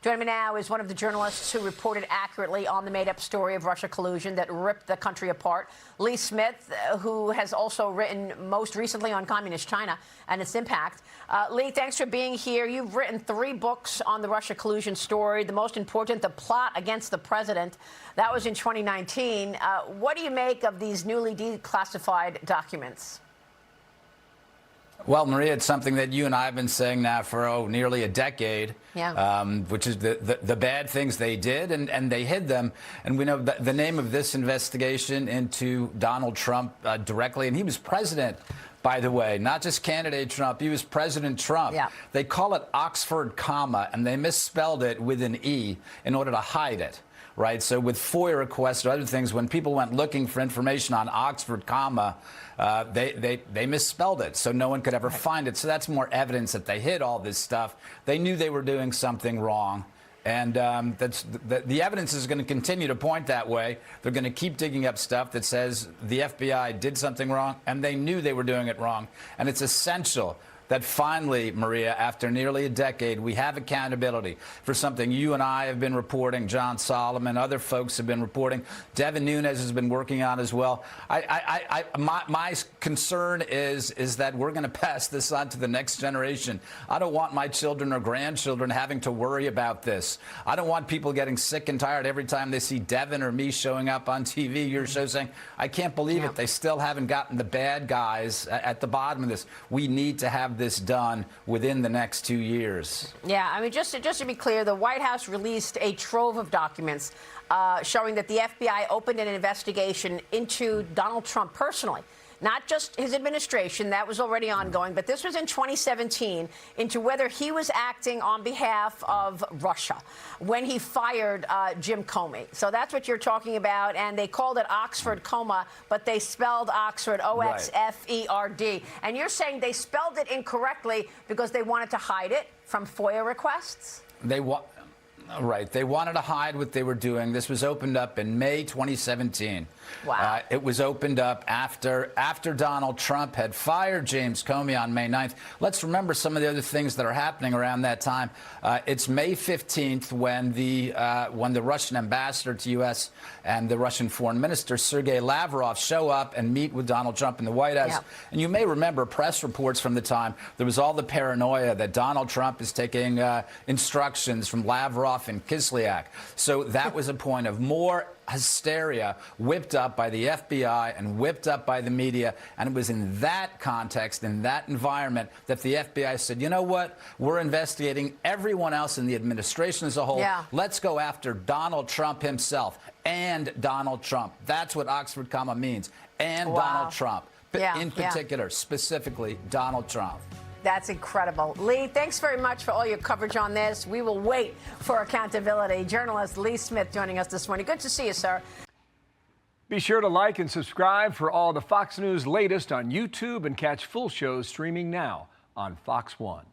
Joining me now is one of the journalists who reported accurately on the made-up story of Russia collusion that ripped the country apart, Lee Smith, who has also written most recently on communist China and its impact. Lee, thanks for being here. You've written 3 books on the Russia collusion story, the most important, The Plot Against the President. That was in 2019. What do you make of these newly declassified documents? Well, Maria, it's something that you and I have been saying now for nearly a decade, which is the bad things they did, and they hid them. And we know the name of this investigation into Donald Trump directly, and he was president, by the way, not just candidate Trump. He was President Trump. Yeah. They call it Oxford Comma, and they misspelled it with an E in order to hide it. Right, so with FOIA requests or other things, when people went looking for information on Oxford Comma, they misspelled it, so no one could ever find it. So that's more evidence that they hid all this stuff. They knew they were doing something wrong, and the evidence is going to continue to point that way. They're going to keep digging up stuff that says the FBI did something wrong, and they knew they were doing it wrong. And it's essential that finally, Maria, after nearly a decade, we have accountability for something you and I have been reporting, John Solomon, other folks have been reporting, Devin Nunes has been working on as well. My concern is that we're going to pass this on to the next generation. I don't want my children or grandchildren having to worry about this. I don't want people getting sick and tired every time they see Devin or me showing up on TV, your show, saying, I can't believe it. They still haven't gotten the bad guys at the bottom of this. We need to have this done within the next 2 years. Yeah, I mean, just to be clear, the White House released a trove of documents showing that the FBI opened an investigation into Donald Trump personally. Not just his administration, that was already ongoing, but this was in 2017 into whether he was acting on behalf of Russia when he fired Jim Comey. So that's what you're talking about, and they called it Oxford Comma, but they spelled Oxford, O-X-F-E-R-D. And you're saying they spelled it incorrectly because they wanted to hide it from FOIA requests? Right. They wanted to hide what they were doing. This was opened up in May 2017. Wow. It was opened up after Donald Trump had fired James Comey on May 9th. Let's remember some of the other things that are happening around that time. It's May 15th when the Russian ambassador to U.S. and the Russian foreign minister, Sergei Lavrov, show up and meet with Donald Trump in the White House. Yeah. And you may remember press reports from the time. There was all the paranoia that Donald Trump is taking instructions from Lavrov and Kislyak. So that was a point of more hysteria whipped up by the FBI and whipped up by the media. And it was in that context, in that environment, that the FBI said, you know what? We're investigating everyone else in the administration as a whole. Yeah. Let's go after Donald Trump himself and Donald Trump. That's what Oxford Comma means. And Donald Trump. In particular, specifically, Donald Trump. That's incredible. Lee, thanks very much for all your coverage on this. We will wait for accountability. Journalist Lee Smith joining us this morning. Good to see you, sir. Be sure to like and subscribe for all the Fox News latest on YouTube and catch full shows streaming now on Fox One.